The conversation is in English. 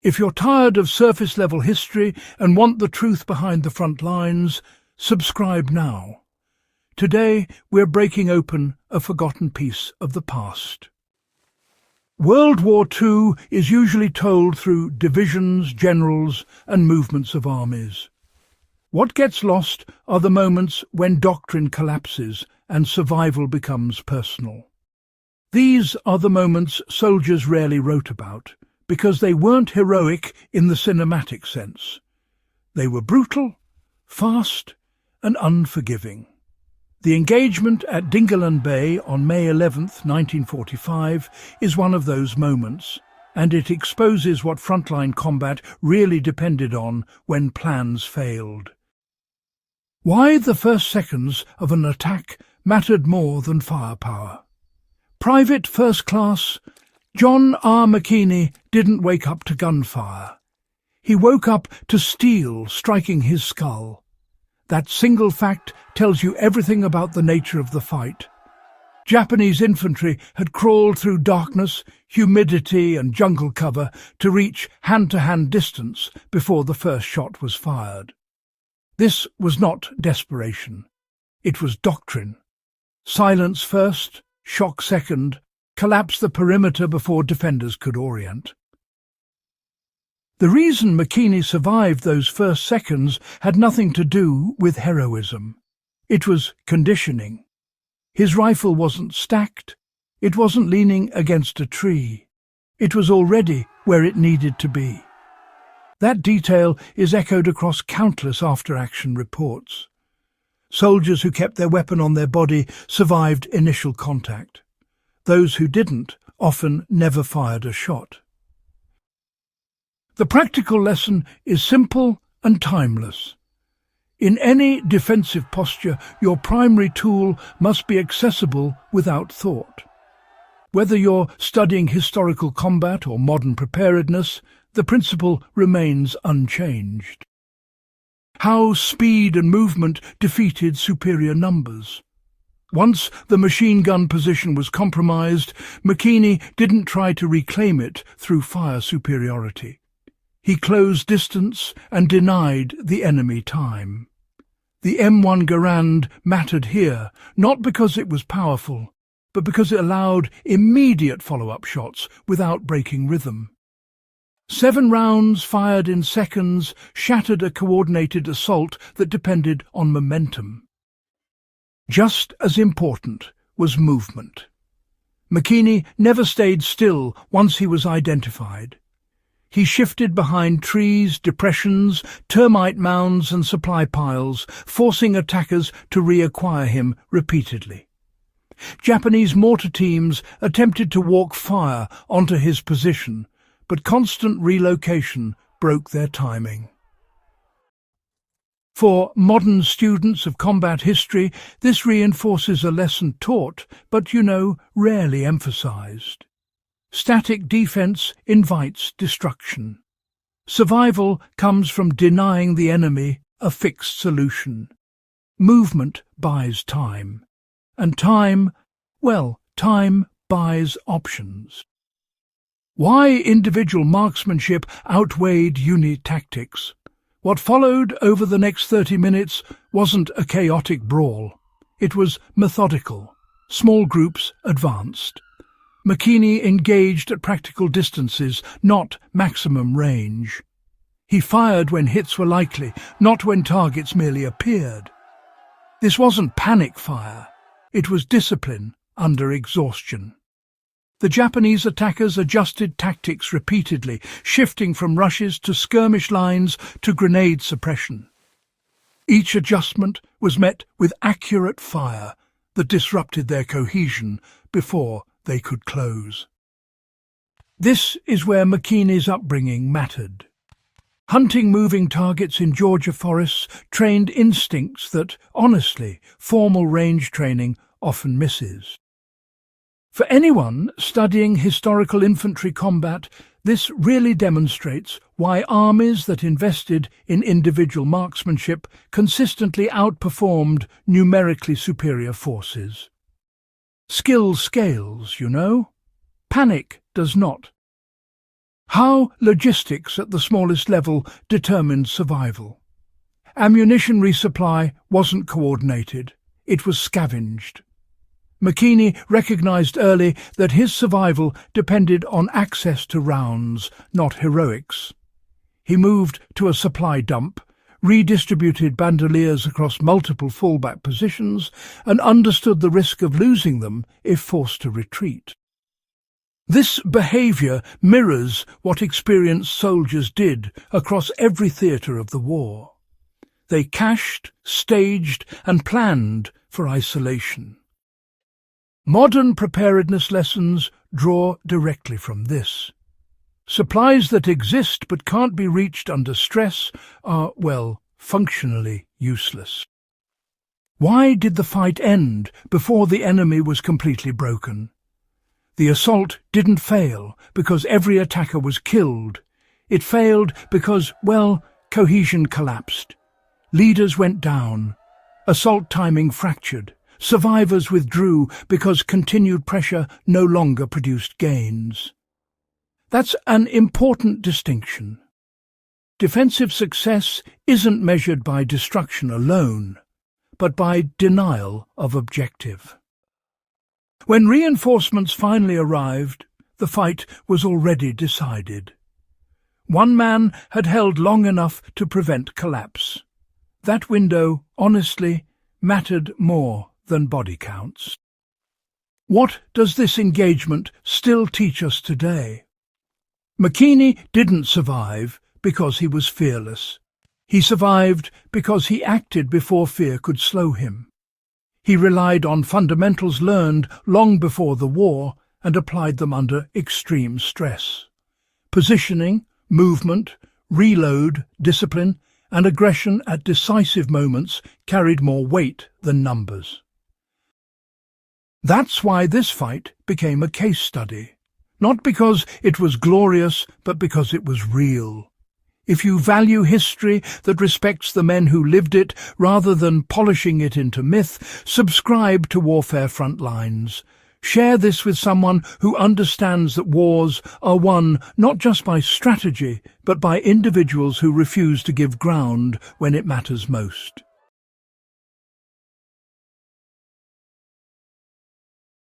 If you're tired of surface-level history and want the truth behind the front lines, subscribe now. Today, we're breaking open a forgotten piece of the past. World War II is usually told through divisions, generals, and movements of armies. What gets lost are the moments when doctrine collapses and survival becomes personal. These are the moments soldiers rarely wrote about, because they weren't heroic in the cinematic sense. They were brutal, fast, and unforgiving. The engagement at Dingalan Bay on May 11th, 1945 is one of those moments, and it exposes what frontline combat really depended on when plans failed. Why the first seconds of an attack mattered more than firepower. Private First Class John R. McKinney didn't wake up to gunfire. He woke up to steel striking his skull. That single fact tells you everything about the nature of the fight. Japanese infantry had crawled through darkness, humidity and jungle cover to reach hand-to-hand distance before the first shot was fired. This was not desperation. It was doctrine. Silence first, shock second, collapse the perimeter before defenders could orient. The reason McKinney survived those first seconds had nothing to do with heroism. It was conditioning. His rifle wasn't stacked. It wasn't leaning against a tree. It was already where it needed to be. That detail is echoed across countless after-action reports. Soldiers who kept their weapon on their body survived initial contact. Those who didn't often never fired a shot. The practical lesson is simple and timeless. In any defensive posture, your primary tool must be accessible without thought. Whether you're studying historical combat or modern preparedness, the principle remains unchanged. How speed and movement defeated superior numbers. Once the machine gun position was compromised, McKinney didn't try to reclaim it through fire superiority. He closed distance and denied the enemy time. The M1 Garand mattered here, not because it was powerful, but because it allowed immediate follow-up shots without breaking rhythm. 7 rounds fired in seconds shattered a coordinated assault that depended on momentum. Just as important was movement. McKinney never stayed still once he was identified. He shifted behind trees, depressions, termite mounds and supply piles, forcing attackers to reacquire him repeatedly. Japanese mortar teams attempted to walk fire onto his position, but constant relocation broke their timing. For modern students of combat history, this reinforces a lesson taught, but, rarely emphasized. Static defense invites destruction. Survival comes from denying the enemy a fixed solution. Movement buys time. And time buys options. Why individual marksmanship outweighed unit tactics? What followed over the next 30 minutes wasn't a chaotic brawl. It was methodical. Small groups advanced. McKinney engaged at practical distances, not maximum range. He fired when hits were likely, not when targets merely appeared. This wasn't panic fire. It was discipline under exhaustion. The Japanese attackers adjusted tactics repeatedly, shifting from rushes to skirmish lines to grenade suppression. Each adjustment was met with accurate fire that disrupted their cohesion before they could close. This is where McKinney's upbringing mattered. Hunting moving targets in Georgia forests trained instincts that, honestly, formal range training often misses. For anyone studying historical infantry combat, this really demonstrates why armies that invested in individual marksmanship consistently outperformed numerically superior forces. Skill scales, Panic does not. How logistics at the smallest level determined survival. Ammunition resupply wasn't coordinated, it was scavenged. McKinney recognized early that his survival depended on access to rounds, not heroics. He moved to a supply dump, redistributed bandoliers across multiple fallback positions, and understood the risk of losing them if forced to retreat. This behaviour mirrors what experienced soldiers did across every theatre of the war. They cached, staged, and planned for isolation. Modern preparedness lessons draw directly from this. Supplies that exist but can't be reached under stress are, well, functionally useless. Why did the fight end before the enemy was completely broken? The assault didn't fail because every attacker was killed. It failed because, well, cohesion collapsed. Leaders went down. Assault timing fractured. Survivors withdrew because continued pressure no longer produced gains. That's an important distinction. Defensive success isn't measured by destruction alone, but by denial of objective. When reinforcements finally arrived, the fight was already decided. One man had held long enough to prevent collapse. That window, honestly, mattered more than body counts. What does this engagement still teach us today? McKinney didn't survive because he was fearless. He survived because he acted before fear could slow him. He relied on fundamentals learned long before the war and applied them under extreme stress. Positioning, movement, reload, discipline, and aggression at decisive moments carried more weight than numbers. That's why this fight became a case study. Not because it was glorious, but because it was real. If you value history that respects the men who lived it rather than polishing it into myth, subscribe to Warfare Frontlines. Share this with someone who understands that wars are won not just by strategy, but by individuals who refuse to give ground when it matters most.